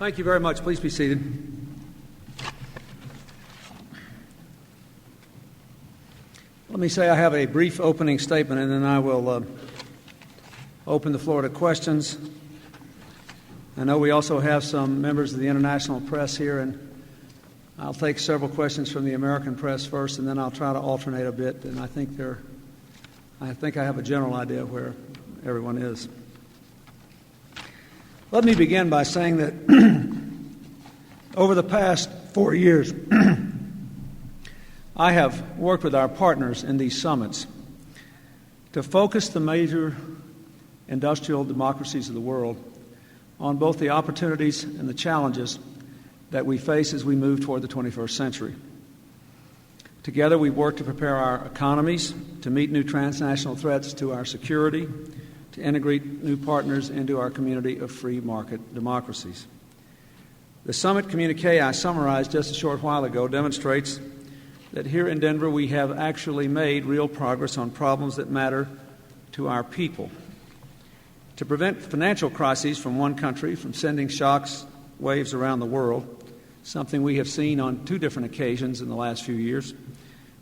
Thank you very much. Please be seated. Let me say I have a brief opening statement, and then I will open the floor to questions. I know we also have some members of the international press here, and I'll take several questions from the American press first, and then I'll try to alternate a bit. And I think I have a general idea of where everyone is. Let me begin by saying that over the past 4 years, I have worked with our partners in these summits to focus the major industrial democracies of the world on both the opportunities and the challenges that we face as we move toward the 21st century. Together, we've worked to prepare our economies to meet new transnational threats to our security, to integrate new partners into our community of free market democracies. The summit communique I summarized just a short while ago demonstrates that here in Denver we have actually made real progress on problems that matter to our people. To prevent financial crises from one country from sending shocks waves around the world, something we have seen on 2 different occasions in the last few years,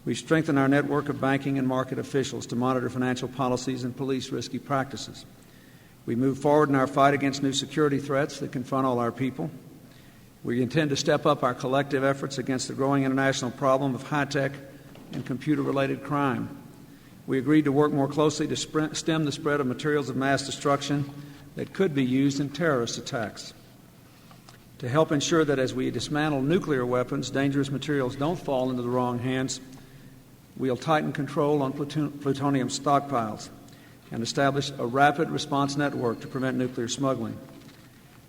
we strengthened our network of banking and market officials to monitor financial policies and police risky practices. We moved forward in our fight against new security threats that confront all our people. We intend to step up our collective efforts against the growing international problem of high-tech and computer-related crime. We agreed to work more closely to stem the spread of materials of mass destruction that could be used in terrorist attacks. To help ensure that as we dismantle nuclear weapons, dangerous materials don't fall into the wrong hands, we'll tighten control on plutonium stockpiles and establish a rapid response network to prevent nuclear smuggling.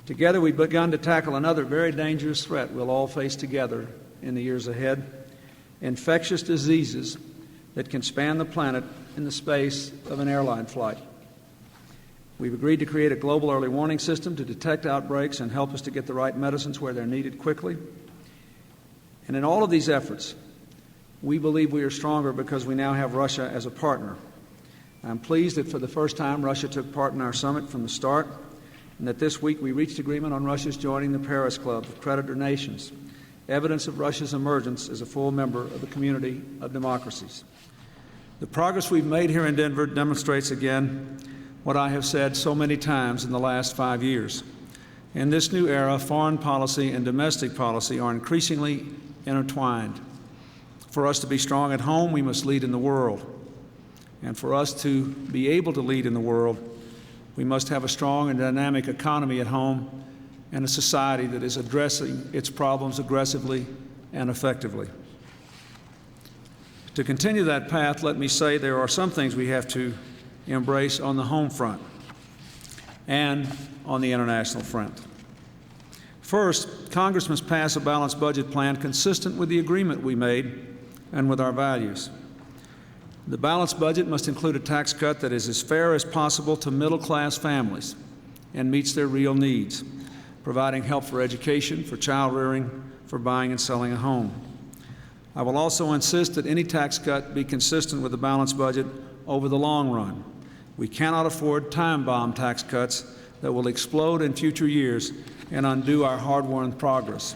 Together, we've begun to tackle another very dangerous threat we'll all face together in the years ahead: infectious diseases that can span the planet in the space of an airline flight. We've agreed to create a global early warning system to detect outbreaks and help us to get the right medicines where they're needed quickly. And in all of these efforts, we believe we are stronger because we now have Russia as a partner. I'm pleased that for the first time Russia took part in our summit from the start, and that this week we reached agreement on Russia's joining the Paris Club of creditor nations, evidence of Russia's emergence as a full member of the community of democracies. The progress we've made here in Denver demonstrates again what I have said so many times in the last 5 years. In this new era, foreign policy and domestic policy are increasingly intertwined. For us to be strong at home, we must lead in the world. And for us to be able to lead in the world, we must have a strong and dynamic economy at home and a society that is addressing its problems aggressively and effectively. To continue that path, let me say there are some things we have to embrace on the home front and on the international front. First, Congress must pass a balanced budget plan consistent with the agreement we made and with our values. The balanced budget must include a tax cut that is as fair as possible to middle-class families and meets their real needs, providing help for education, for child rearing, for buying and selling a home. I will also insist that any tax cut be consistent with the balanced budget over the long run. We cannot afford time-bomb tax cuts that will explode in future years and undo our hard-won progress.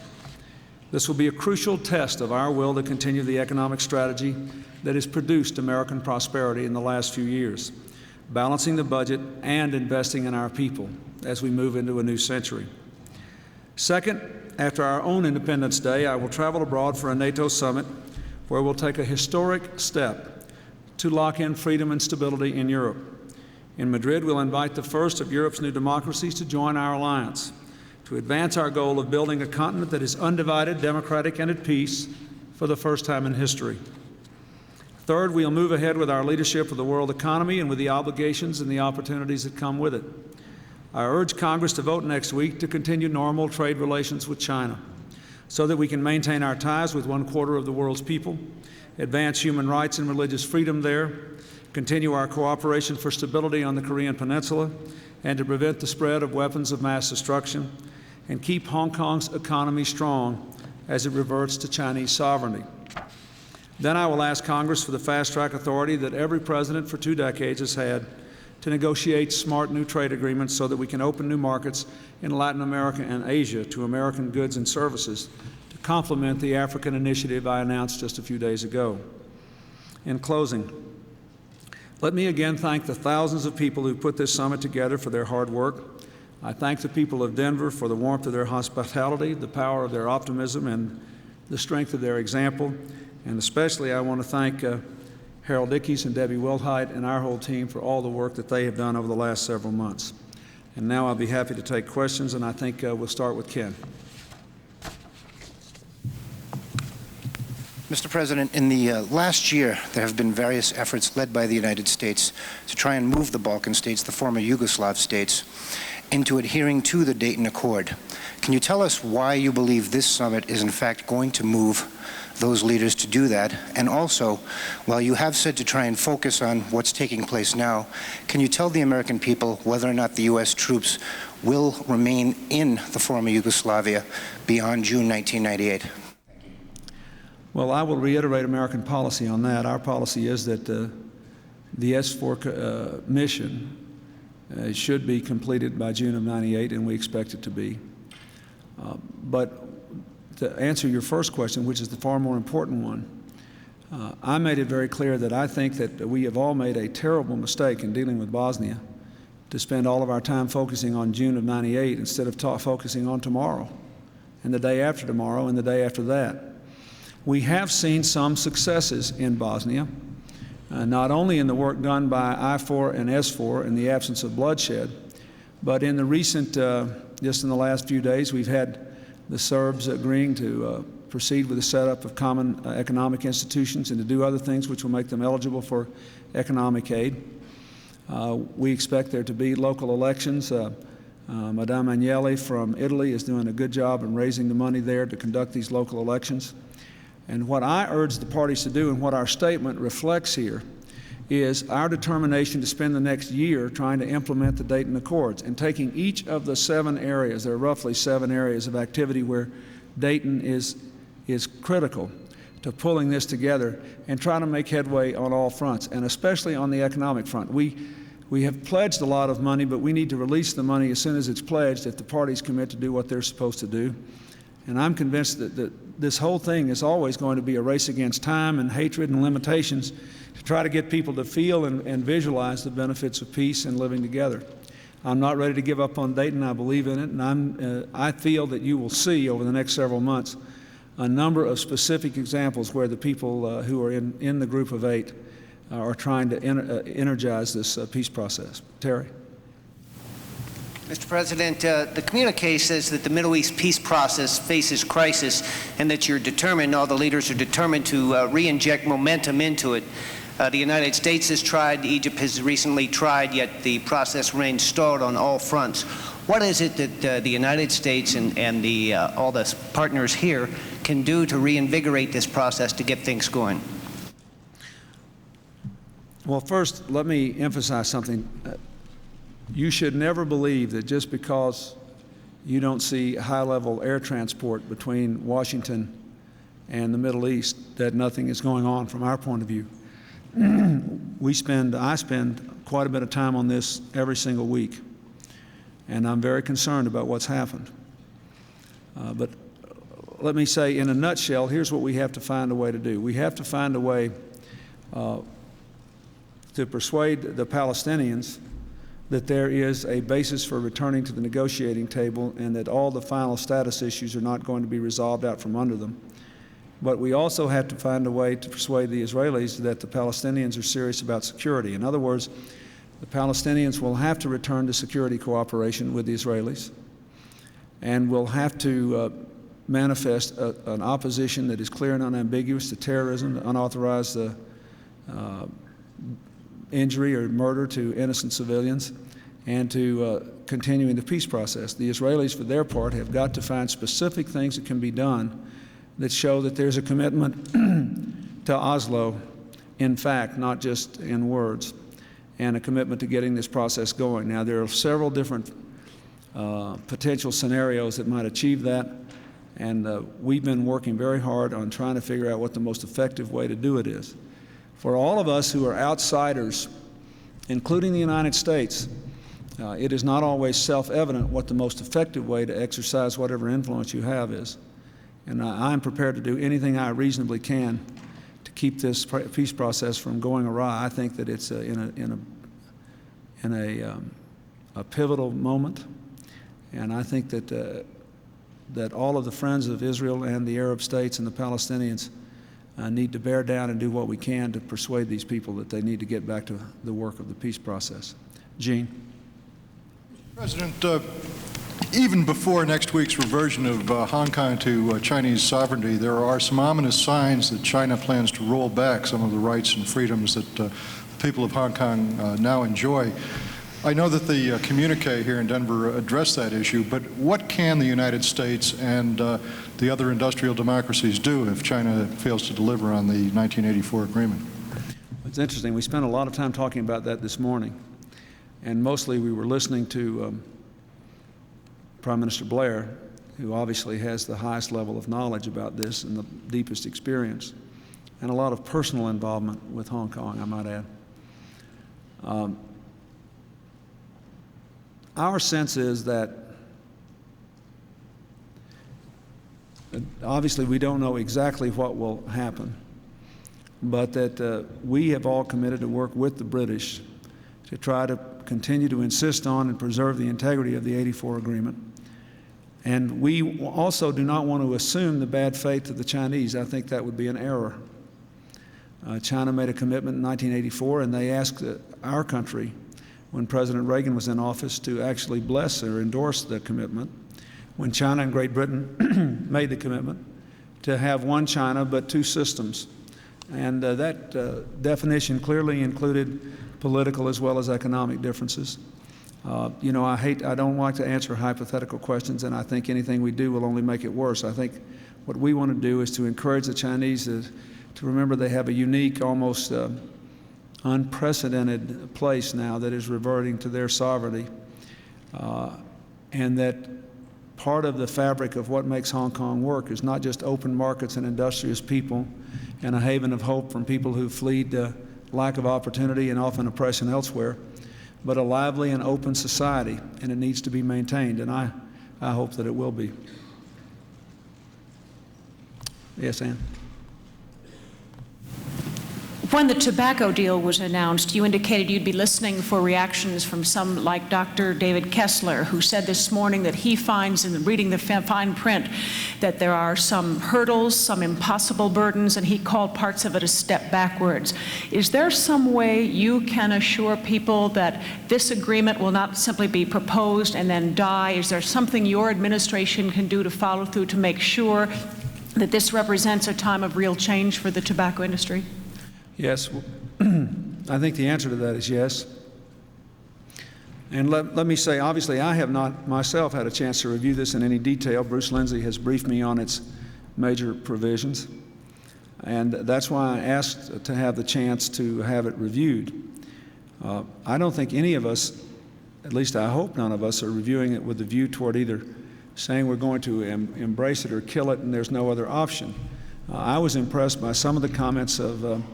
This will be a crucial test of our will to continue the economic strategy that has produced American prosperity in the last few years, balancing the budget and investing in our people as we move into a new century. Second, after our own Independence Day, I will travel abroad for a NATO summit where we'll take a historic step to lock in freedom and stability in Europe. In Madrid, we'll invite the first of Europe's new democracies to join our alliance, to advance our goal of building a continent that is undivided, democratic, and at peace for the first time in history. Third, we'll move ahead with our leadership of the world economy and with the obligations and the opportunities that come with it. I urge Congress to vote next week to continue normal trade relations with China so that we can maintain our ties with 1/4 of the world's people, advance human rights and religious freedom there, continue our cooperation for stability on the Korean Peninsula, and to prevent the spread of weapons of mass destruction, and keep Hong Kong's economy strong as it reverts to Chinese sovereignty. Then I will ask Congress for the fast-track authority that every president for 2 decades has had to negotiate smart new trade agreements so that we can open new markets in Latin America and Asia to American goods and services to complement the African initiative I announced just a few days ago. In closing, let me again thank the thousands of people who put this summit together for their hard work. I thank the people of Denver for the warmth of their hospitality, the power of their optimism, and the strength of their example. And especially I want to thank Harold Ickes and Debbie Wilhite and our whole team for all the work that they have done over the last several months. And now I'll be happy to take questions, and I think we'll start with Ken. Mr. President, in the last year, there have been various efforts led by the United States to try and move the Balkan states, the former Yugoslav states, into adhering to the Dayton Accord. Can you tell us why you believe this summit is in fact going to move those leaders to do that? And also, while you have said to try and focus on what's taking place now, can you tell the American people whether or not the U.S. troops will remain in the former Yugoslavia beyond June 1998? Well, I will reiterate American policy on that. Our policy is that the S4 mission should be completed by June of '98, and we expect it to be. But to answer your first question, which is the far more important one, I made it very clear that I think that we have all made a terrible mistake in dealing with Bosnia to spend all of our time focusing on June of '98 instead of focusing on tomorrow and the day after tomorrow and the day after that. We have seen some successes in Bosnia, not only in the work done by I4 and S4 in the absence of bloodshed, but in the recent, just in the last few days, we've had the Serbs agreeing to proceed with the setup of common economic institutions and to do other things which will make them eligible for economic aid. We expect there to be local elections. Madame Agnelli from Italy is doing a good job in raising the money there to conduct these local elections. And what I urge the parties to do, and what our statement reflects here, is our determination to spend the next year trying to implement the Dayton Accords and taking each of the 7 areas, there are roughly 7 areas of activity where Dayton is critical to pulling this together and trying to make headway on all fronts, and especially on the economic front. We have pledged a lot of money, but we need to release the money as soon as it's pledged if the parties commit to do what they're supposed to do. And I'm convinced that this whole thing is always going to be a race against time and hatred and limitations to try to get people to feel and visualize the benefits of peace and living together. I'm not ready to give up on Dayton. I believe in it, and I feel that you will see over the next several months a number of specific examples where the people who are in the group of 8 are trying to energize this peace process. Terry. Mr. President, the communique says that the Middle East peace process faces crisis and that you're determined, all the leaders are determined to re-inject momentum into it. The United States has tried, Egypt has recently tried, yet the process remains stalled on all fronts. What is it that the United States and all the partners here can do to reinvigorate this process to get things going? Well, first, let me emphasize something. You should never believe that just because you don't see high-level air transport between Washington and the Middle East that nothing is going on from our point of view. I spend quite a bit of time on this every single week, and I'm very concerned about what's happened. But let me say, in a nutshell, here's what we have to find a way to do. We have to find a way to persuade the Palestinians that there is a basis for returning to the negotiating table and that all the final status issues are not going to be resolved out from under them. But we also have to find a way to persuade the Israelis that the Palestinians are serious about security. In other words, the Palestinians will have to return to security cooperation with the Israelis and will have to manifest an opposition that is clear and unambiguous to terrorism, to unauthorized injury or murder to innocent civilians, and to continuing the peace process. The Israelis, for their part, have got to find specific things that can be done that show that there's a commitment to Oslo, in fact, not just in words, and a commitment to getting this process going. Now, there are several different potential scenarios that might achieve that, and we've been working very hard on trying to figure out what the most effective way to do it is. For all of us who are outsiders including the United States, it is not always self-evident what the most effective way to exercise whatever influence you have is. And I'm prepared to do anything I reasonably can to keep this peace process from going awry. I think that it's in a pivotal moment, and I think that that all of the friends of Israel and the Arab states and the Palestinians need to bear down and do what we can to persuade these people that they need to get back to the work of the peace process. Gene. President, even before next week's reversion of Hong Kong to Chinese sovereignty, there are some ominous signs that China plans to roll back some of the rights and freedoms that the people of Hong Kong now enjoy. I know that the communique here in Denver addressed that issue, but what can the United States and the other industrial democracies do if China fails to deliver on the 1984 agreement? It's interesting. We spent a lot of time talking about that this morning, and mostly we were listening to Prime Minister Blair, who obviously has the highest level of knowledge about this and the deepest experience, and a lot of personal involvement with Hong Kong, I might add. Our sense is that obviously we don't know exactly what will happen, but that we have all committed to work with the British to try to continue to insist on and preserve the integrity of the '84 agreement. And we also do not want to assume the bad faith of the Chinese. I think that would be an error. China made a commitment in 1984, and they asked our country, when President Reagan was in office, to actually bless or endorse the commitment. When China and Great Britain made the commitment to have one China but two systems. And that definition clearly included political as well as economic differences. You know, I don't like to answer hypothetical questions, and I think anything we do will only make it worse. I think what we want to do is to encourage the Chinese to remember they have a unique, almost unprecedented place now that is reverting to their sovereignty, and that part of the fabric of what makes Hong Kong work is not just open markets and industrious people and a haven of hope from people who fled lack of opportunity and often oppression elsewhere, but a lively and open society, and it needs to be maintained, and I hope that it will be. Yes, Ann? When the tobacco deal was announced, you indicated you'd be listening for reactions from some like Dr. David Kessler, who said this morning that he finds in reading the fine print that there are some hurdles, some impossible burdens, and he called parts of it a step backwards. Is there some way you can assure people that this agreement will not simply be proposed and then die? Is there something your administration can do to follow through to make sure that this represents a time of real change for the tobacco industry? Yes, I think the answer to that is yes. And let me say, obviously, I have not myself had a chance to review this in any detail. Bruce Lindsay has briefed me on its major provisions, and that's why I asked to have the chance to have it reviewed. I don't think any of us, at least I hope none of us, are reviewing it with the view toward either saying we're going to embrace it or kill it and there's no other option. I was impressed by some of the comments of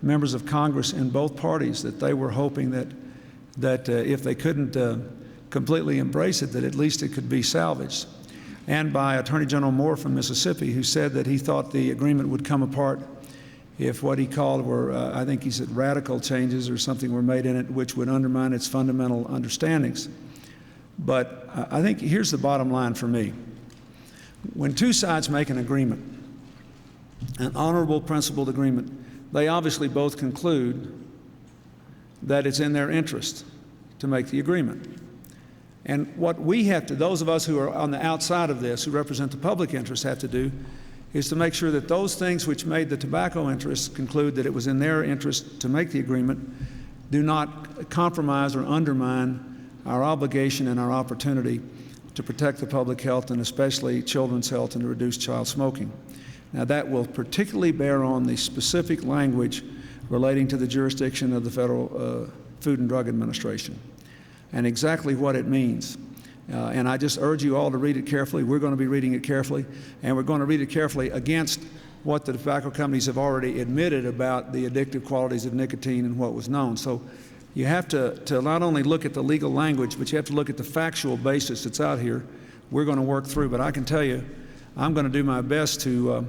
members of Congress in both parties, that they were hoping that if they couldn't completely embrace it, that at least it could be salvaged. And by Attorney General Moore from Mississippi, who said that he thought the agreement would come apart if what he called were, I think he said, radical changes or something were made in it which would undermine its fundamental understandings. But I think here's the bottom line for me. When two sides make an agreement, an honorable, principled agreement, they obviously both conclude that it's in their interest to make the agreement. And what we have to, those of us who are on the outside of this, who represent the public interest, have to do is to make sure that those things which made the tobacco interests conclude that it was in their interest to make the agreement do not compromise or undermine our obligation and our opportunity to protect the public health and especially children's health and to reduce child smoking. Now, that will particularly bear on the specific language relating to the jurisdiction of the Federal Food and Drug Administration and exactly what it means. And I just urge you all to read it carefully. We're going to be reading it carefully, and we're going to read it carefully against what the tobacco companies have already admitted about the addictive qualities of nicotine and what was known. So You have to not only look at the legal language, but you have to look at the factual basis that's out here. We're going to work through, but I can tell you, I'm going to do my best to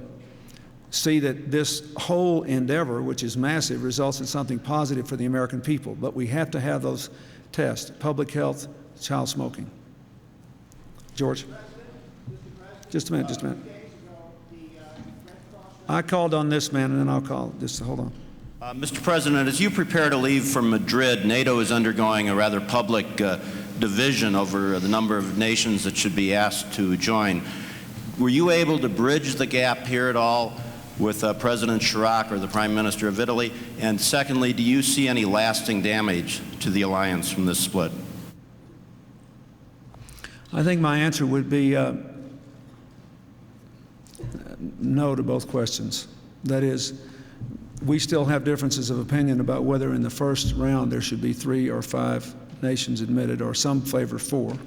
see that this whole endeavor, which is massive, results in something positive for the American people. But we have to have those tests: public health, child smoking. George? Just a minute. I called on this man, and then I'll call. Just hold on. Mr. President, as you prepare to leave for Madrid, NATO is undergoing a rather public division over the number of nations that should be asked to join. Were you able to bridge the gap here at all with President Chirac or the Prime Minister of Italy? And secondly, do you see any lasting damage to the alliance from this split? I think my answer would be no to both questions. That is, we still have differences of opinion about whether in the first round there should be 3 or 5 nations admitted, or some favor 4.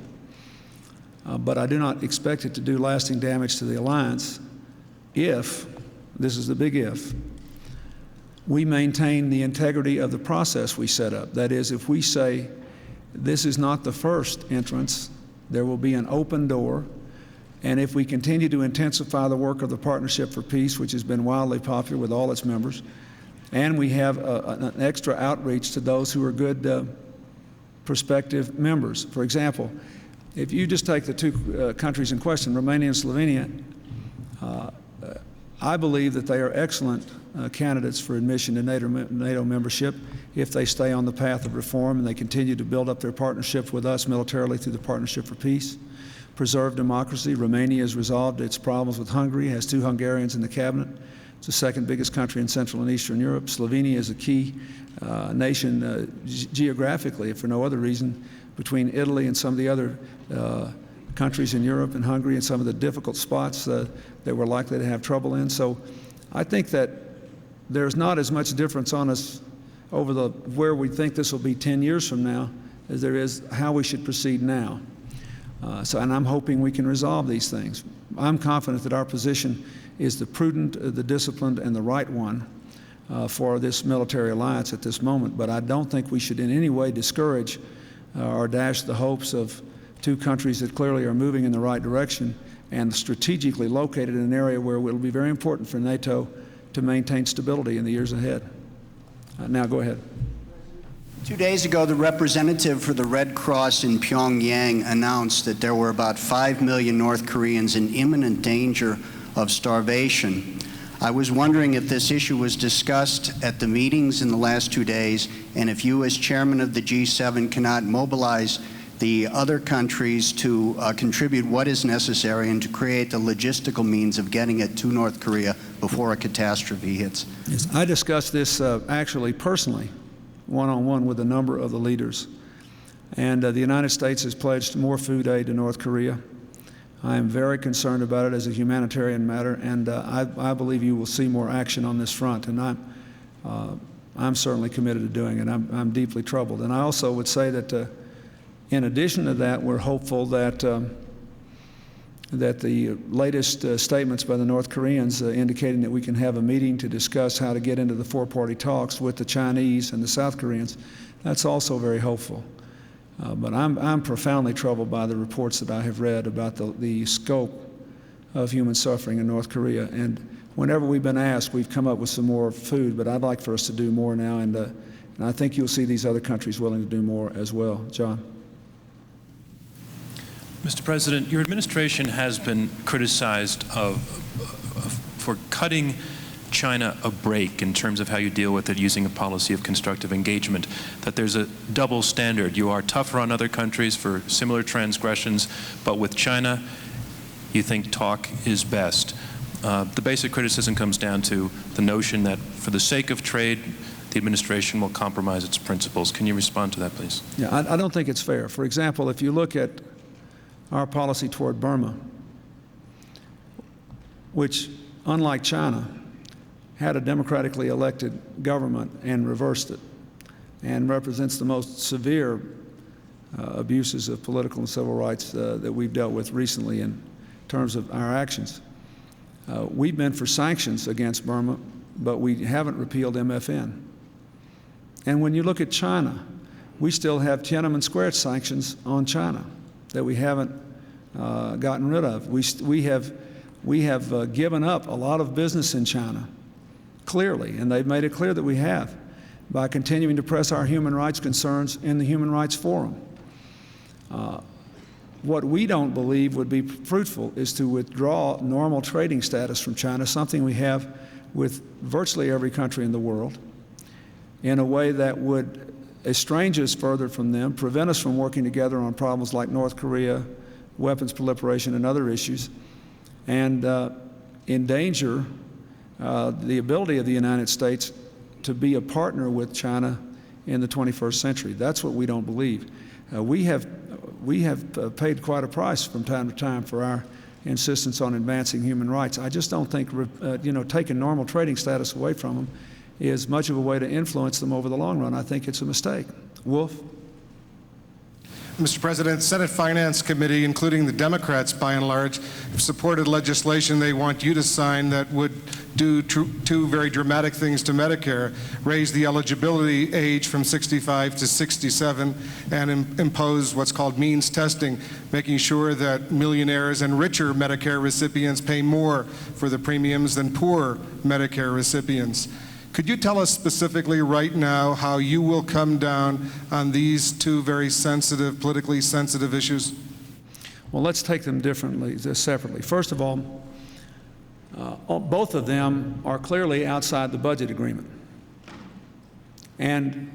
But I do not expect it to do lasting damage to the alliance if, this is the big if, we maintain the integrity of the process we set up. That is, if we say this is not the first entrance, there will be an open door, and if we continue to intensify the work of the Partnership for Peace, which has been wildly popular with all its members, and we have an extra outreach to those who are good prospective members. For example, if you just take the 2 countries in question, Romania and Slovenia, I believe that they are excellent candidates for admission to NATO membership if they stay on the path of reform and they continue to build up their partnership with us militarily through the Partnership for Peace. Preserve democracy. Romania has resolved its problems with Hungary, has 2 Hungarians in the cabinet. It's the 2nd biggest country in Central and Eastern Europe. Slovenia is a key nation geographically, if for no other reason, between Italy and some of the other countries in Europe and Hungary and some of the difficult spots that we're likely to have trouble in. So I think that there's not as much difference on us over where we think this will be 10 years from now as there is how we should proceed now. And I'm hoping we can resolve these things. I'm confident that our position is the prudent, the disciplined, and the right one for this military alliance at this moment. But I don't think we should in any way discourage or dash the hopes of 2 countries that clearly are moving in the right direction and strategically located in an area where it will be very important for NATO to maintain stability in the years ahead. Now go ahead. 2 days ago, the representative for the Red Cross in Pyongyang announced that there were about 5 million North Koreans in imminent danger of starvation. I was wondering if this issue was discussed at the meetings in the last 2 days, and if you, as chairman of the G7, cannot mobilize the other countries to contribute what is necessary and to create the logistical means of getting it to North Korea before a catastrophe hits. Yes, I discussed this actually personally, one-on-one with a number of the leaders. And the United States has pledged more food aid to North Korea. I am very concerned about it as a humanitarian matter, and I believe you will see more action on this front. And I'm certainly committed to doing it. I'm deeply troubled. And I also would say that in addition to that, we're hopeful that the latest statements by the North Koreans indicating that we can have a meeting to discuss how to get into the 4-party talks with the Chinese and the South Koreans, that's also very hopeful. But I'm profoundly troubled by the reports that I have read about the scope of human suffering in North Korea. And whenever we've been asked, we've come up with some more food, but I'd like for us to do more now, and I think you'll see these other countries willing to do more as well. John? Mr. President, your administration has been criticized for cutting China a break in terms of how you deal with it using a policy of constructive engagement, that there's a double standard. You are tougher on other countries for similar transgressions, but with China, you think talk is best. The basic criticism comes down to the notion that for the sake of trade, the administration will compromise its principles. Can you respond to that, please? Yeah, I don't think it's fair. For example, if you look at our policy toward Burma, which, unlike China, had a democratically elected government and reversed it, and represents the most severe abuses of political and civil rights that we've dealt with recently in terms of our actions. We've been for sanctions against Burma, but we haven't repealed MFN. And when you look at China, we still have Tiananmen Square sanctions on China that we haven't gotten rid of. We have given up a lot of business in China, clearly, and they've made it clear that we have, by continuing to press our human rights concerns in the Human Rights Forum. What we don't believe would be fruitful is to withdraw normal trading status from China, something we have with virtually every country in the world, in a way that would estrange us further from them, prevent us from working together on problems like North Korea, weapons proliferation, and other issues, and endanger the ability of the United States to be a partner with China in the 21st century. That's what we don't believe. We have paid quite a price from time to time for our insistence on advancing human rights. I just don't think taking normal trading status away from them is much of a way to influence them over the long run. I think it's a mistake. Wolf? Mr. President, Senate Finance Committee, including the Democrats by and large, have supported legislation they want you to sign that would do two very dramatic things to Medicare: raise the eligibility age from 65 to 67 and impose what's called means testing, making sure that millionaires and richer Medicare recipients pay more for the premiums than poor Medicare recipients. Could you tell us specifically right now how you will come down on these two very sensitive, politically sensitive issues? Well, let's take them separately. First of all, both of them are clearly outside the budget agreement. And,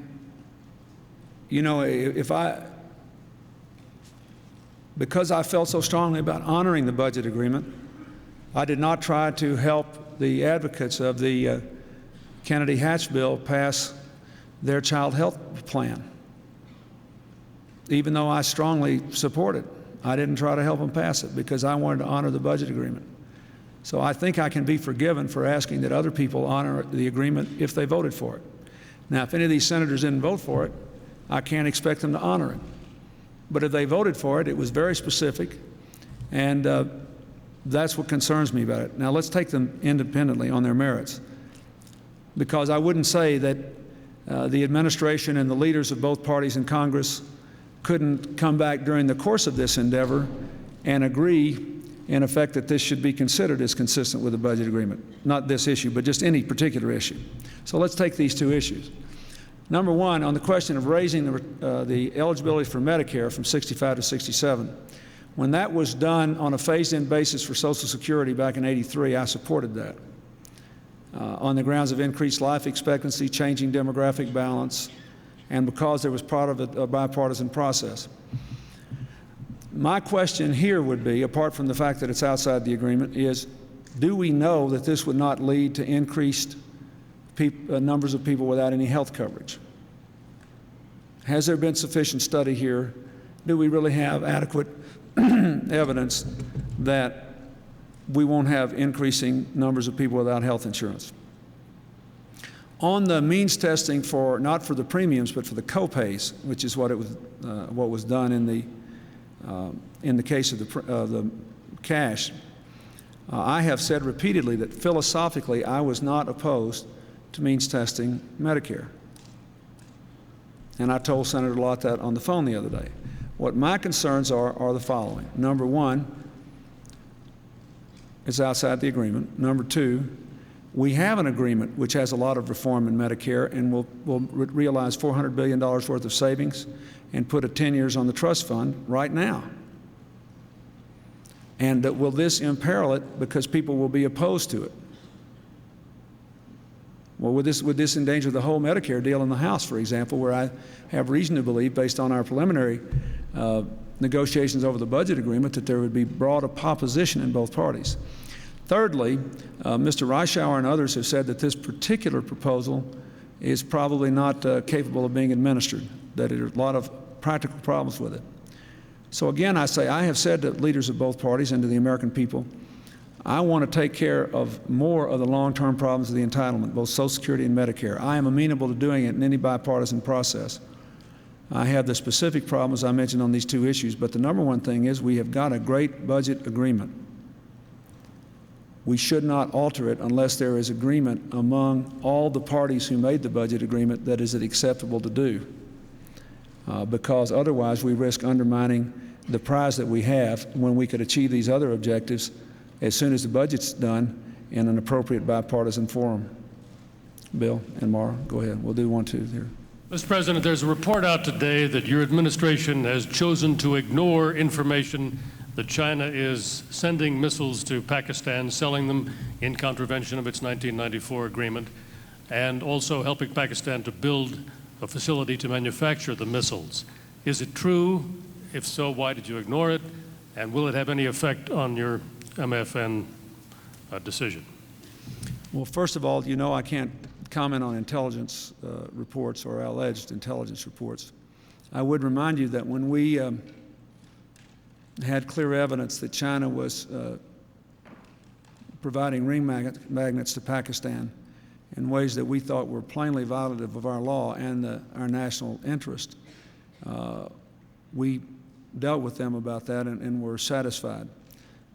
because I felt so strongly about honoring the budget agreement, I did not try to help the advocates of the Kennedy-Hatch bill pass their child health plan. Even though I strongly support it, I didn't try to help them pass it because I wanted to honor the budget agreement. So I think I can be forgiven for asking that other people honor the agreement if they voted for it. Now, if any of these senators didn't vote for it, I can't expect them to honor it. But if they voted for it, it was very specific, and that's what concerns me about it. Now, let's take them independently on their merits, because I wouldn't say that the administration and the leaders of both parties in Congress couldn't come back during the course of this endeavor and agree, in effect, that this should be considered as consistent with the budget agreement. Not this issue, but just any particular issue. So let's take these two issues. Number one, on the question of raising the eligibility for Medicare from 65 to 67, when that was done on a phased-in basis for Social Security back in '83, I supported that. On the grounds of increased life expectancy, changing demographic balance, and because there was part of a bipartisan process. My question here would be, apart from the fact that it's outside the agreement, is do we know that this would not lead to increased numbers of people without any health coverage? Has there been sufficient study here? Do we really have adequate evidence that we won't have increasing numbers of people without health insurance? On the means testing for, not for the premiums, but for the co-pays, which is what was done in the case of the cash, I have said repeatedly that philosophically I was not opposed to means testing Medicare. And I told Senator Lott that on the phone the other day. What my concerns are the following. Number one, it's outside the agreement. Number two, we have an agreement which has a lot of reform in Medicare, and we'll realize $400 billion worth of savings and put it 10 years on the trust fund right now. And will this imperil it because people will be opposed to it? Well, would this endanger the whole Medicare deal in the House, for example, where I have reason to believe, based on our preliminary negotiations over the budget agreement, that there would be broad opposition in both parties. Thirdly, Mr. Reischauer and others have said that this particular proposal is probably not capable of being administered, that there are a lot of practical problems with it. So again, I say, I have said to leaders of both parties and to the American people, I want to take care of more of the long-term problems of the entitlement, both Social Security and Medicare. I am amenable to doing it in any bipartisan process. I have the specific problems I mentioned on these two issues, but the number one thing is we have got a great budget agreement. We should not alter it unless there is agreement among all the parties who made the budget agreement that is it acceptable to do. because otherwise we risk undermining the prize that we have when we could achieve these other objectives as soon as the budget's done in an appropriate bipartisan forum. Bill and Mara, go ahead. We'll do 1, 2 here. Mr. President, there's a report out today that your administration has chosen to ignore information that China is sending missiles to Pakistan, selling them in contravention of its 1994 agreement, and also helping Pakistan to build a facility to manufacture the missiles. Is it true? If so, why did you ignore it? And will it have any effect on your MFN decision? Well, first of all, you know I can't comment on intelligence reports or alleged intelligence reports. I would remind you that when we had clear evidence that China was providing ring magnets to Pakistan in ways that we thought were plainly violative of our law and our national interest, we dealt with them about that and were satisfied.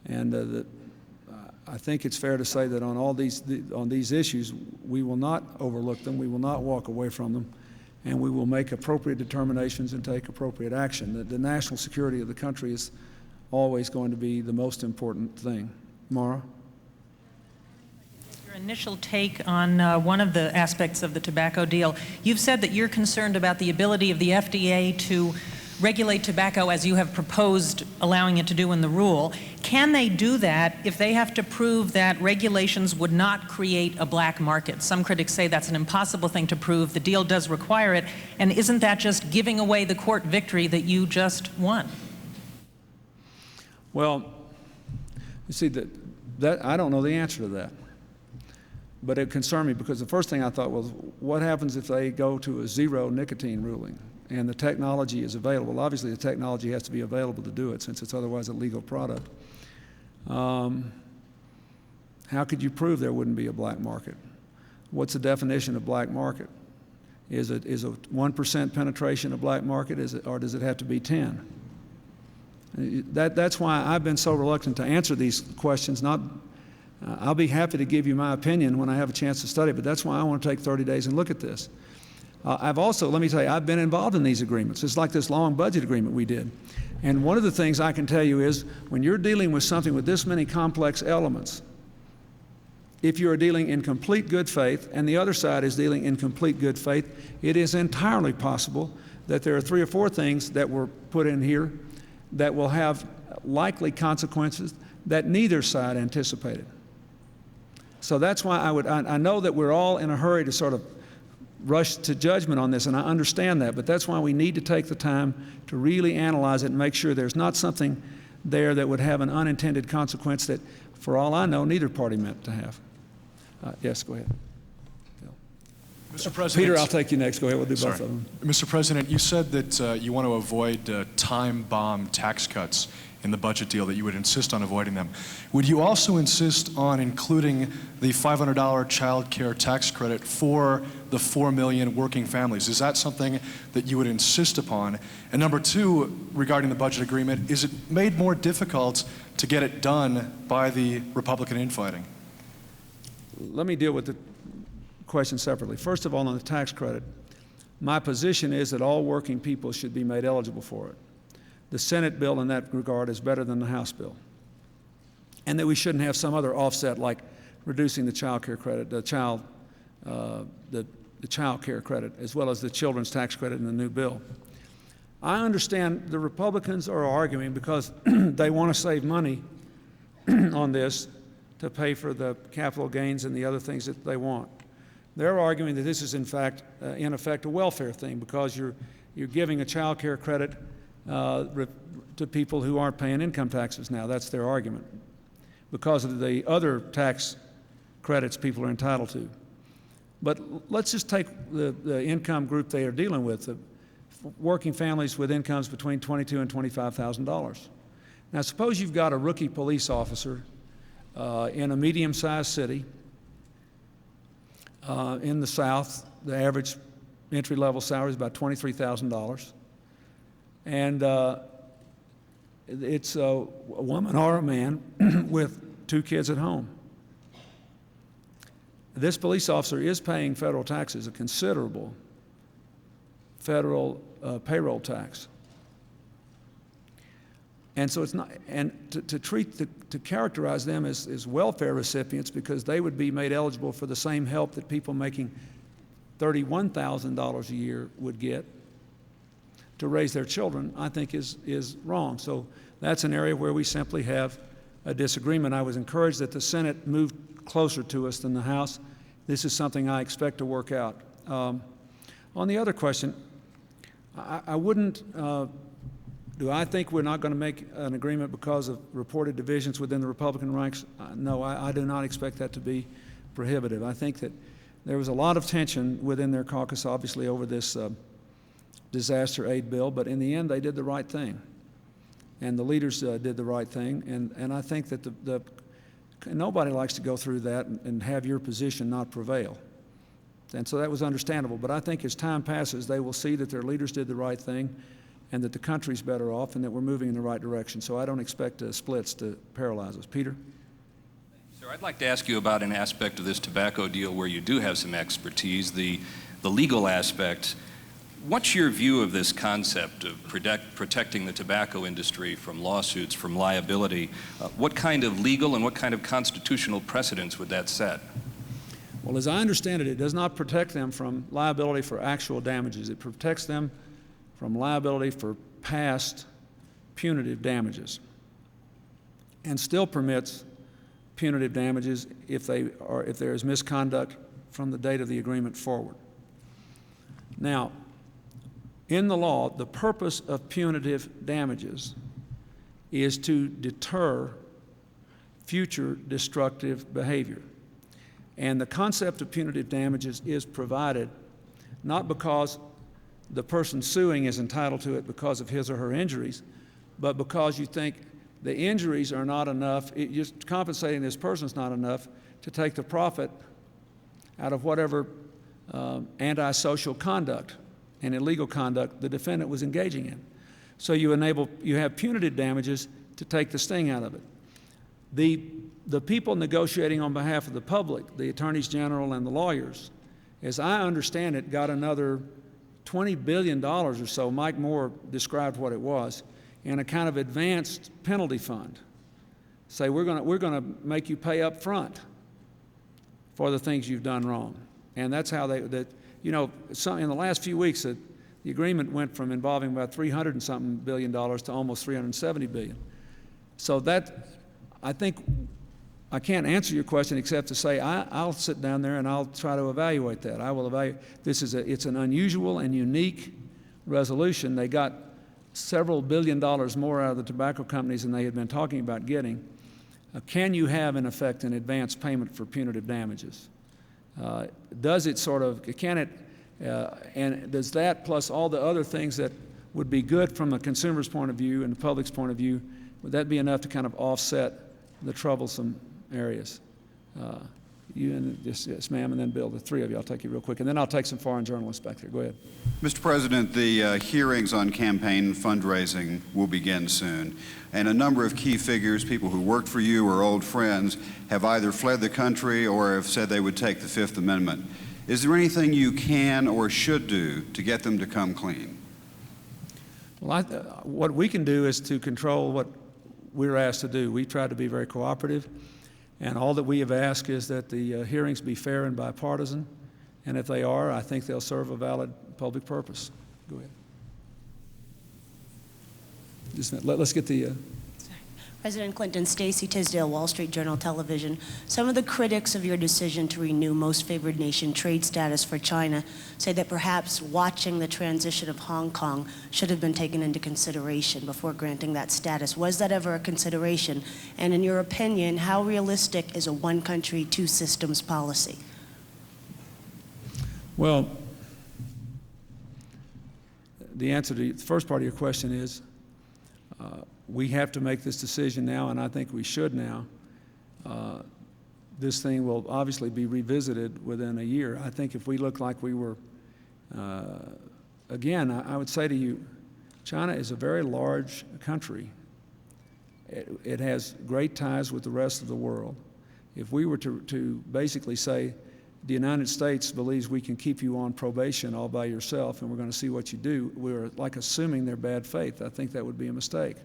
And I think it's fair to say that on these issues, we will not overlook them, we will not walk away from them, and we will make appropriate determinations and take appropriate action. The national security of the country is always going to be the most important thing. Mara? Your initial take on one of the aspects of the tobacco deal. You've said that you're concerned about the ability of the FDA to regulate tobacco as you have proposed allowing it to do in the rule. Can they do that if they have to prove that regulations would not create a black market? Some critics say that's an impossible thing to prove. The deal does require it. And isn't that just giving away the court victory that you just won? Well, you see, that I don't know the answer to that. But it concerned me because the first thing I thought was, what happens if they go to a zero nicotine ruling and the technology is available? Obviously, the technology has to be available to do it since it's otherwise a legal product. How could you prove there wouldn't be a black market? What's the definition of black market? Is a 1% penetration a black market, or does it have to be 10? That's why I've been so reluctant to answer these questions. I'll be happy to give you my opinion when I have a chance to study it, but that's why I want to take 30 days and look at this. I've also, let me tell you, I've been involved in these agreements. It's like this long budget agreement we did. And one of the things I can tell you is when you're dealing with something with this many complex elements, if you are dealing in complete good faith and the other side is dealing in complete good faith, it is entirely possible that there are 3 or 4 things that were put in here that will have likely consequences that neither side anticipated. So that's why I know that we're all in a hurry to sort of rush to judgment on this, and I understand that, but that's why we need to take the time to really analyze it and make sure there's not something there that would have an unintended consequence that, for all I know, neither party meant to have. Yes, go ahead. Mr. President. Peter, I'll take you next. Go ahead. We'll do both of them. Mr. President, you said that you want to avoid time bomb tax cuts in the budget deal, that you would insist on avoiding them. Would you also insist on including the $500 child care tax credit for the 4 million working families? Is that something that you would insist upon? And number 2, regarding the budget agreement, is it made more difficult to get it done by the Republican infighting? Let me deal with the question separately. First of all, on the tax credit, my position is that all working people should be made eligible for it. The Senate bill in that regard is better than the House bill. And that we shouldn't have some other offset like reducing the child care credit, the child care credit, as well as the children's tax credit in the new bill. I understand the Republicans are arguing because they want to save money on this to pay for the capital gains and the other things that they want. They're arguing that this is in effect a welfare thing because you're giving a child care credit to people who aren't paying income taxes now. That's their argument. Because of the other tax credits people are entitled to. But let's just take the income group they are dealing with, the working families with incomes between $22,000 and $25,000. Now suppose you've got a rookie police officer in a medium-sized city in the South. The average entry-level salary is about $23,000. And it's a woman or a man with 2 kids at home. This police officer is paying federal taxes, a considerable federal payroll tax. And so it's not, and to characterize them as welfare recipients because they would be made eligible for the same help that people making $31,000 a year would get to raise their children, I think is wrong. So that's an area where we simply have a disagreement. I was encouraged that the Senate moved closer to us than the House. This is something I expect to work out. On the other question, I wouldn't, do I think we're not going to make an agreement because of reported divisions within the Republican ranks? No, I do not expect that to be prohibitive. I think that there was a lot of tension within their caucus, obviously, over this disaster aid bill, but in the end, they did the right thing. And the leaders did the right thing. And I think that nobody likes to go through that and have your position not prevail. And so that was understandable. But I think as time passes, they will see that their leaders did the right thing and that the country's better off and that we're moving in the right direction. So I don't expect splits to paralyze us. Peter? Sir, I'd like to ask you about an aspect of this tobacco deal where you do have some expertise, the legal aspect. What's your view of this concept of protecting the tobacco industry from lawsuits, from liability? What kind of legal and what kind of constitutional precedents would that set? Well, as I understand it, it does not protect them from liability for actual damages. It protects them from liability for past punitive damages and still permits punitive damages if there is misconduct from the date of the agreement forward. Now, in the law, the purpose of punitive damages is to deter future destructive behavior. And the concept of punitive damages is provided not because the person suing is entitled to it because of his or her injuries, but because you think the injuries are not enough, just compensating this person is not enough to take the profit out of whatever antisocial conduct and illegal conduct the defendant was engaging in. So you have punitive damages to take the sting out of it. The people negotiating on behalf of the public, the attorneys general and the lawyers, as I understand it, got another $20 billion or so, Mike Moore described what it was, in a kind of advanced penalty fund. Say, we're going to make you pay up front for the things you've done wrong. And that's how in the last few weeks, the agreement went from involving about $300 and something billion to almost $370 billion. So that, I think, I can't answer your question except to say I'll sit down there and I'll try to evaluate that. I will evaluate. It's an unusual and unique resolution. They got several $billion more out of the tobacco companies than they had been talking about getting. Can you have, in effect, an advance payment for punitive damages? Does it sort of, can it, and does that plus all the other things that would be good from the consumer's point of view and the public's point of view, would that be enough to kind of offset the troublesome areas? You and yes, ma'am, and then Bill, the three of you, I'll take you real quick, and then I'll take some foreign journalists back there. Go ahead. Mr. President, the hearings on campaign fundraising will begin soon, and a number of key figures, people who worked for you or old friends, have either fled the country or have said they would take the Fifth Amendment. Is there anything you can or should do to get them to come clean? Well, what we can do is to control what we're asked to do. We try to be very cooperative. And all that we have asked is that the hearings be fair and bipartisan. And if they are, I think they'll serve a valid public purpose. Go ahead. Let's get the... President Clinton, Stacey Tisdale, Wall Street Journal Television. Some of the critics of your decision to renew most favored nation trade status for China say that perhaps watching the transition of Hong Kong should have been taken into consideration before granting that status. Was that ever a consideration? And in your opinion, how realistic is a one country, two systems policy? Well, the answer to the first part of your question is we have to make this decision now, and I think we should now. This thing will obviously be revisited within a year. I think if we look like we were, again, I would say to you, China is a very large country. It has great ties with the rest of the world. If we were to basically say the United States believes we can keep you on probation all by yourself and we're going to see what you do, we're like assuming their bad faith. I think that would be a mistake.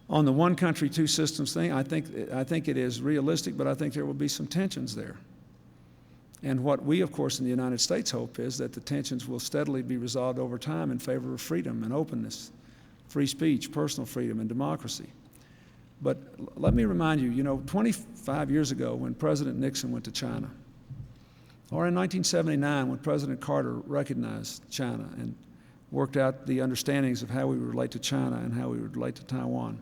On the one country, two systems thing, I think it is realistic, but I think there will be some tensions there. And what we, of course, in the United States hope is that the tensions will steadily be resolved over time in favor of freedom and openness, free speech, personal freedom, and democracy. But let me remind you, 25 years ago when President Nixon went to China, or in 1979 when President Carter recognized China and worked out the understandings of how we would relate to China and how we would relate to Taiwan,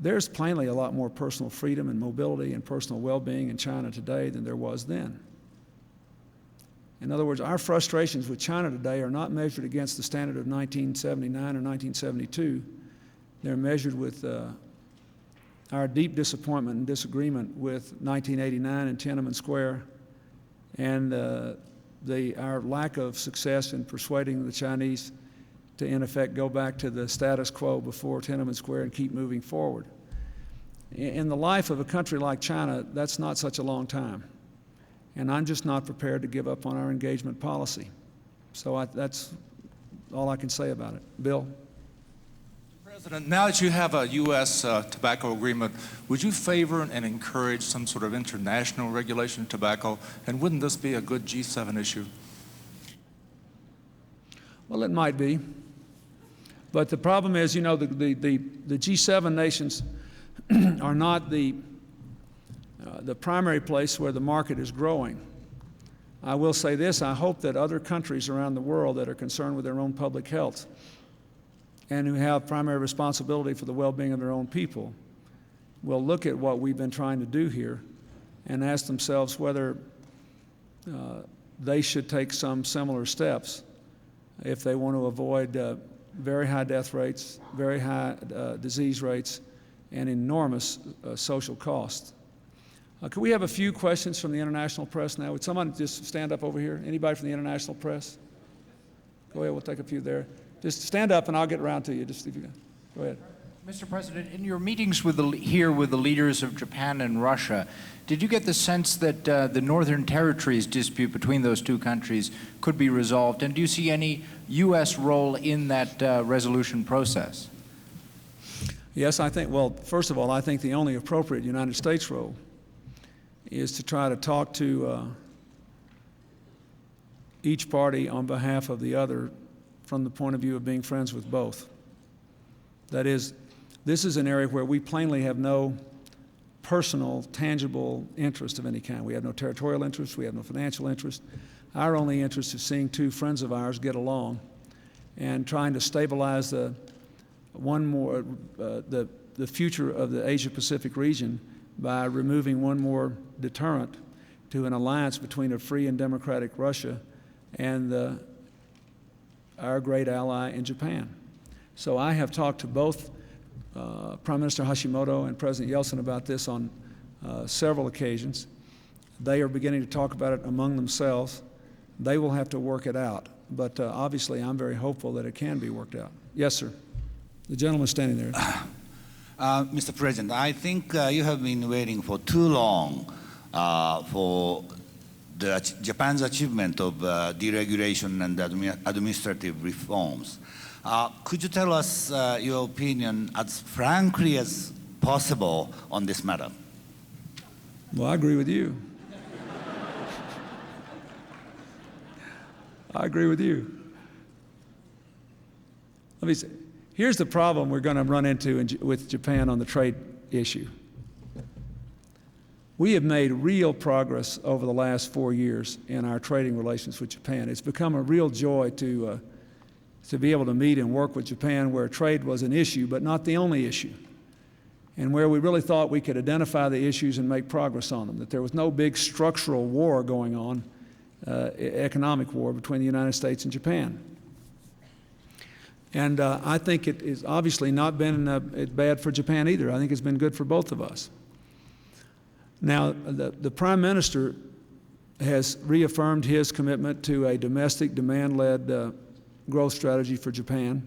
there's plainly a lot more personal freedom and mobility and personal well-being in China today than there was then. In other words, our frustrations with China today are not measured against the standard of 1979 or 1972. They're measured with our deep disappointment and disagreement with 1989 in Tiananmen Square and our lack of success in persuading the Chinese to, in effect, go back to the status quo before Tiananmen Square and keep moving forward. In the life of a country like China, that's not such a long time. And I'm just not prepared to give up on our engagement policy. So that's all I can say about it. Bill? President, now that you have a U.S. tobacco agreement, would you favor and encourage some sort of international regulation of tobacco? And wouldn't this be a good G7 issue? Well, it might be. But the problem is, the G7 nations are not the primary place where the market is growing. I will say this, I hope that other countries around the world that are concerned with their own public health and who have primary responsibility for the well-being of their own people will look at what we've been trying to do here and ask themselves whether they should take some similar steps if they want to avoid very high death rates, very high disease rates, and enormous social costs. Could we have a few questions from the international press now? Would someone just stand up over here? Anybody from the international press? Go ahead, we'll take a few there. Just stand up and I'll get around to you. Just if you can. Go ahead. Mr. President, in your meetings here with the leaders of Japan and Russia, did you get the sense that the Northern Territories dispute between those two countries could be resolved? And do you see any U.S. role in that resolution process? Yes, well, first of all, I think the only appropriate United States role is to try to talk to each party on behalf of the other from the point of view of being friends with both. That is, this is an area where we plainly have no personal, tangible interest of any kind. We have no territorial interest. We have no financial interest. Our only interest is seeing two friends of ours get along and trying to stabilize the future of the Asia-Pacific region by removing one more deterrent to an alliance between a free and democratic Russia and our great ally in Japan. So I have talked to both Prime Minister Hashimoto and President Yeltsin about this on several occasions. They are beginning to talk about it among themselves. They will have to work it out. But obviously, I'm very hopeful that it can be worked out. Yes, sir. The gentleman standing there. Mr. President, I think you have been waiting for too long for Japan's achievement of deregulation and administrative reforms. Could you tell us your opinion as frankly as possible on this matter? Well, I agree with you. I agree with you. Let me say, here's the problem we're going to run into with Japan on the trade issue. We have made real progress over the last 4 years in our trading relations with Japan. It's become a real joy to be able to meet and work with Japan where trade was an issue, but not the only issue, and where we really thought we could identify the issues and make progress on them, that there was no big structural war going on, economic war between the United States and Japan. And I think it has obviously not been bad for Japan either. I think it's been good for both of us. Now, the Prime Minister has reaffirmed his commitment to a domestic demand-led growth strategy for Japan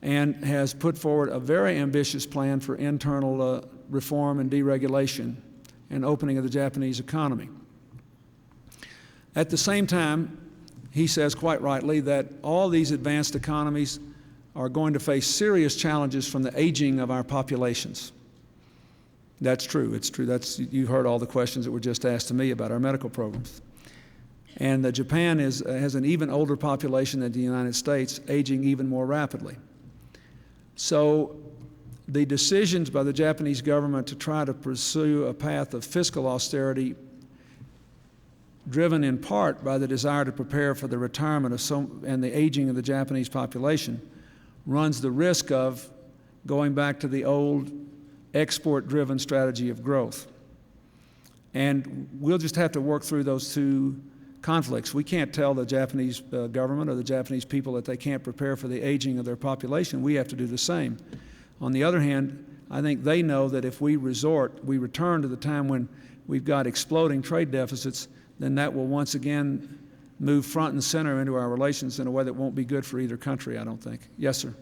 and has put forward a very ambitious plan for internal reform and deregulation and opening of the Japanese economy. At the same time, he says quite rightly that all these advanced economies are going to face serious challenges from the aging of our populations. That's true. It's true. You heard all the questions that were just asked to me about our medical programs. And Japan has an even older population than the United States, aging even more rapidly. So the decisions by the Japanese government to try to pursue a path of fiscal austerity, driven in part by the desire to prepare for the retirement of and the aging of the Japanese population, runs the risk of going back to the old export-driven strategy of growth. And we'll just have to work through those two conflicts. We can't tell the Japanese government or the Japanese people that they can't prepare for the aging of their population. We have to do the same. On the other hand, I think they know that if we return to the time when we've got exploding trade deficits, then that will once again move front and center into our relations in a way that won't be good for either country, I don't think. Yes, sir.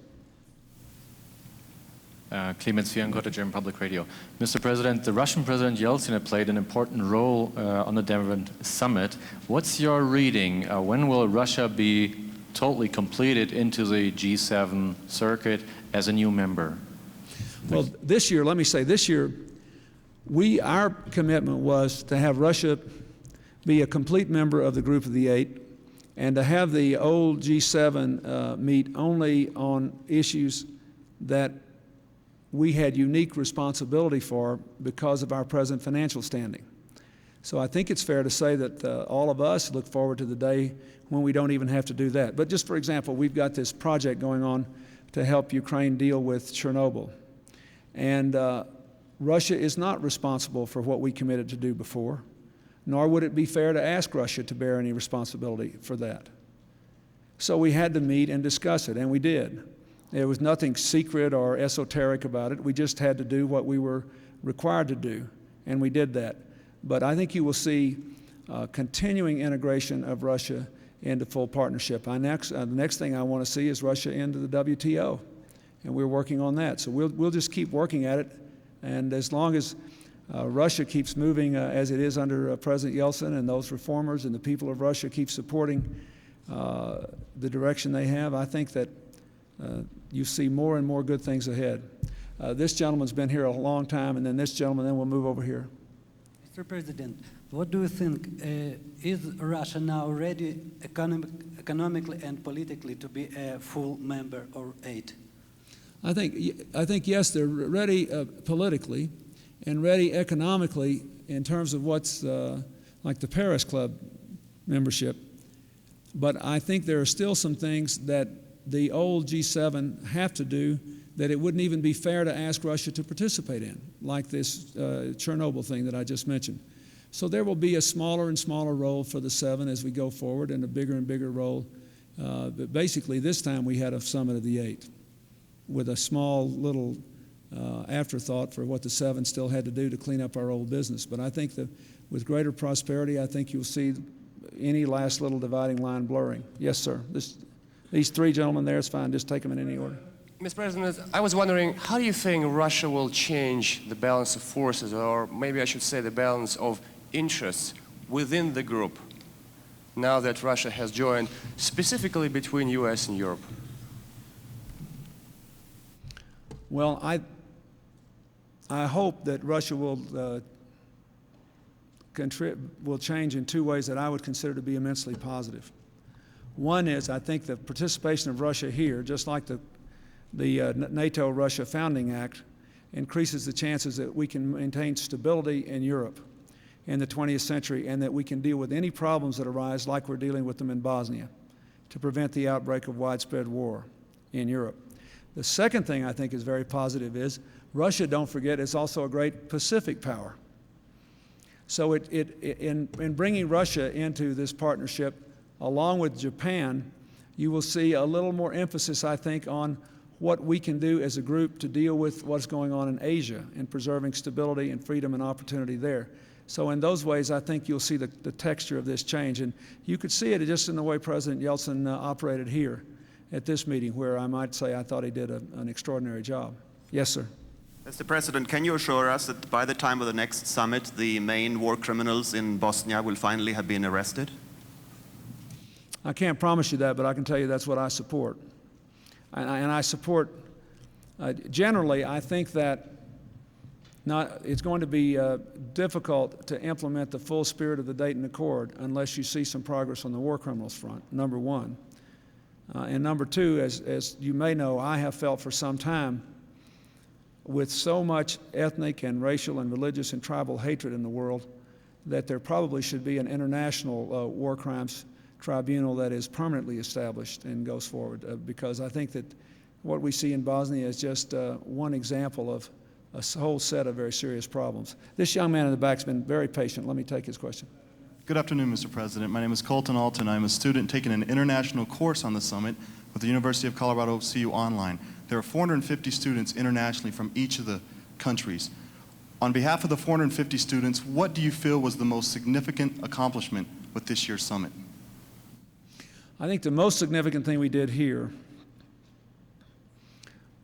Clemens Fiancota, German Public Radio. Mr. President, the Russian President Yeltsin played an important role on the Denver summit. What's your reading? When will Russia be totally completed into the G7 circuit as a new member? Well, this year, let me say, this year, our commitment was to have Russia be a complete member of the Group of the Eight and to have the old G7 meet only on issues that we had unique responsibility for because of our present financial standing. So I think it's fair to say that all of us look forward to the day when we don't even have to do that. But just for example, we've got this project going on to help Ukraine deal with Chernobyl. And Russia is not responsible for what we committed to do before, nor would it be fair to ask Russia to bear any responsibility for that. So we had to meet and discuss it, and we did. There was nothing secret or esoteric about it. We just had to do what we were required to do, and we did that. But I think you will see continuing integration of Russia into full partnership. The next thing I want to see is Russia into the WTO, and we're working on that. So we'll just keep working at it, and as long as Russia keeps moving as it is under President Yeltsin and those reformers and the people of Russia keep supporting the direction they have, I think that you see more and more good things ahead. This gentleman's been here a long time, and then this gentleman, then we'll move over here. Mr. President, what do you think? Is Russia now ready economically and politically to be a full member of eight? I think yes, they're ready politically and ready economically in terms of what's like the Paris Club membership. But I think there are still some things that the old G7 have to do that it wouldn't even be fair to ask Russia to participate in, like this Chernobyl thing that I just mentioned. So there will be a smaller and smaller role for the seven as we go forward, and a bigger and bigger role. But basically, this time we had a summit of the eight with a small little afterthought for what the seven still had to do to clean up our old business. But I think that with greater prosperity, I think you'll see any last little dividing line blurring. Yes, sir. These three gentlemen there is fine. Just take them in any order. Mr. President, I was wondering, how do you think Russia will change the balance of forces, or maybe I should say the balance of interests within the group, now that Russia has joined, specifically between U.S. and Europe? Well, I hope that Russia will change in two ways that I would consider to be immensely positive. One is, I think the participation of Russia here, just like the NATO-Russia Founding Act, increases the chances that we can maintain stability in Europe in the 20th century, and that we can deal with any problems that arise like we're dealing with them in Bosnia to prevent the outbreak of widespread war in Europe. The second thing I think is very positive is Russia, don't forget, is also a great Pacific power. So in bringing Russia into this partnership, along with Japan, you will see a little more emphasis, I think, on what we can do as a group to deal with what's going on in Asia and preserving stability and freedom and opportunity there. So in those ways, I think you'll see the texture of this change. And you could see it just in the way President Yeltsin operated here at this meeting, where I might say I thought he did an extraordinary job. Yes, sir. Mr. President, can you assure us that by the time of the next summit, the main war criminals in Bosnia will finally have been arrested? I can't promise you that, but I can tell you that's what I support. And I support, generally, I think that it's going to be difficult to implement the full spirit of the Dayton Accord unless you see some progress on the war criminals front, number one. And number two, as you may know, I have felt for some time, with so much ethnic and racial and religious and tribal hatred in the world, that there probably should be an international war crimes tribunal that is permanently established and goes forward, because I think that what we see in Bosnia is just one example of a whole set of very serious problems. This young man in the back has been very patient. Let me take his question. Good afternoon, Mr. President. My name is Colton Alton. I'm a student taking an international course on the summit with the University of Colorado CU Online. There are 450 students internationally from each of the countries. On behalf of the 450 students, what do you feel was the most significant accomplishment with this year's summit? I think the most significant thing we did here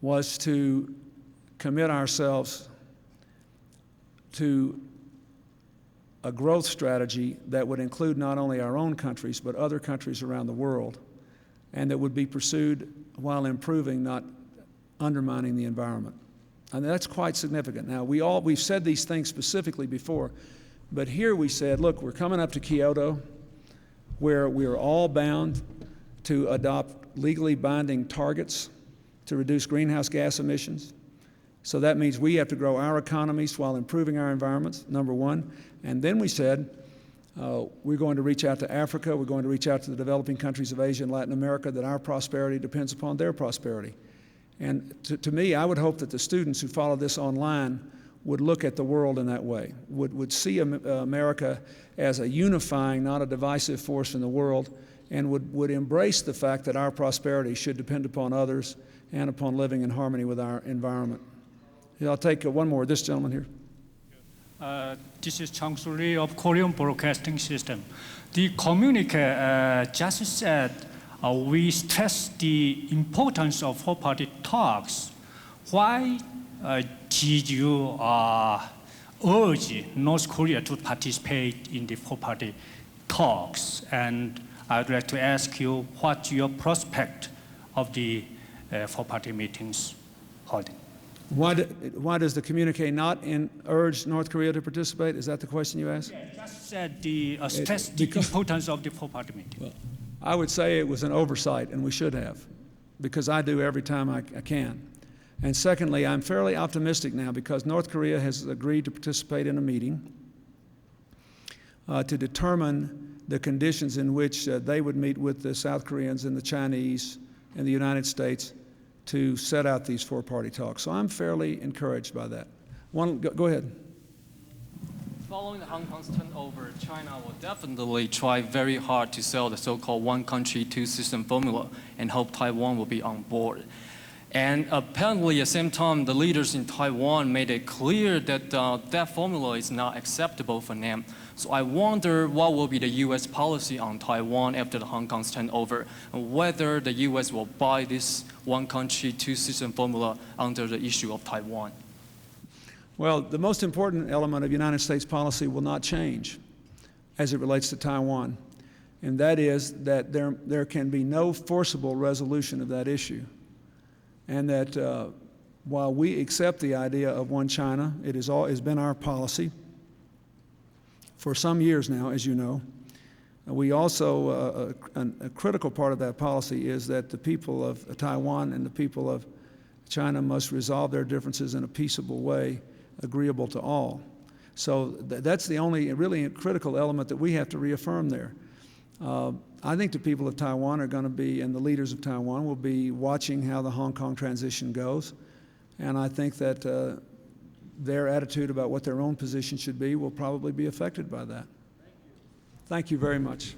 was to commit ourselves to a growth strategy that would include not only our own countries, but other countries around the world, and that would be pursued while improving, not undermining the environment. And that's quite significant. Now, we've said these things specifically before, but here we said, look, we're coming up to Kyoto, where we're all bound to adopt legally binding targets to reduce greenhouse gas emissions. So that means we have to grow our economies while improving our environments, number one. And then we said, we're going to reach out to Africa, we're going to reach out to the developing countries of Asia and Latin America, that our prosperity depends upon their prosperity. And to me, I would hope that the students who follow this online would look at the world in that way, would see America as a unifying, not a divisive force in the world, and would embrace the fact that our prosperity should depend upon others and upon living in harmony with our environment. I'll take one more. This gentleman here. This is Chang Soo Lee of Korean Broadcasting System. The communique just said we stress the importance of four-party talks. Why did you urge North Korea to participate in the four-party talks? And I'd like to ask you, what's your prospect of the four-party meetings holding? Why does the communique not urge North Korea to participate? Is that the question you asked? Yeah, just said the stress the importance of the four-party meeting. Well, I would say it was an oversight, and we should have, because I do every time I can. And secondly, I'm fairly optimistic now, because North Korea has agreed to participate in a meeting to determine the conditions in which they would meet with the South Koreans and the Chinese and the United States to set out these four-party talks. So I'm fairly encouraged by that. Go ahead. Following the Hong Kong's turnover, China will definitely try very hard to sell the so-called one country, two system formula and hope Taiwan will be on board. And apparently, at the same time, the leaders in Taiwan made it clear that that formula is not acceptable for them. So I wonder what will be the U.S. policy on Taiwan after the Hong Kong's turnover, and whether the U.S. will buy this one country, two system formula under the issue of Taiwan. Well, the most important element of United States policy will not change as it relates to Taiwan, and that is that there can be no forcible resolution of that issue. And that while we accept the idea of one China, it has been our policy for some years now, as you know. We also, a critical part of that policy is that the people of Taiwan and the people of China must resolve their differences in a peaceable way, agreeable to all. So that's the only really critical element that we have to reaffirm there. I think the people of Taiwan are going to be, and the leaders of Taiwan will be watching how the Hong Kong transition goes. And I think that their attitude about what their own position should be will probably be affected by that. Thank you very much.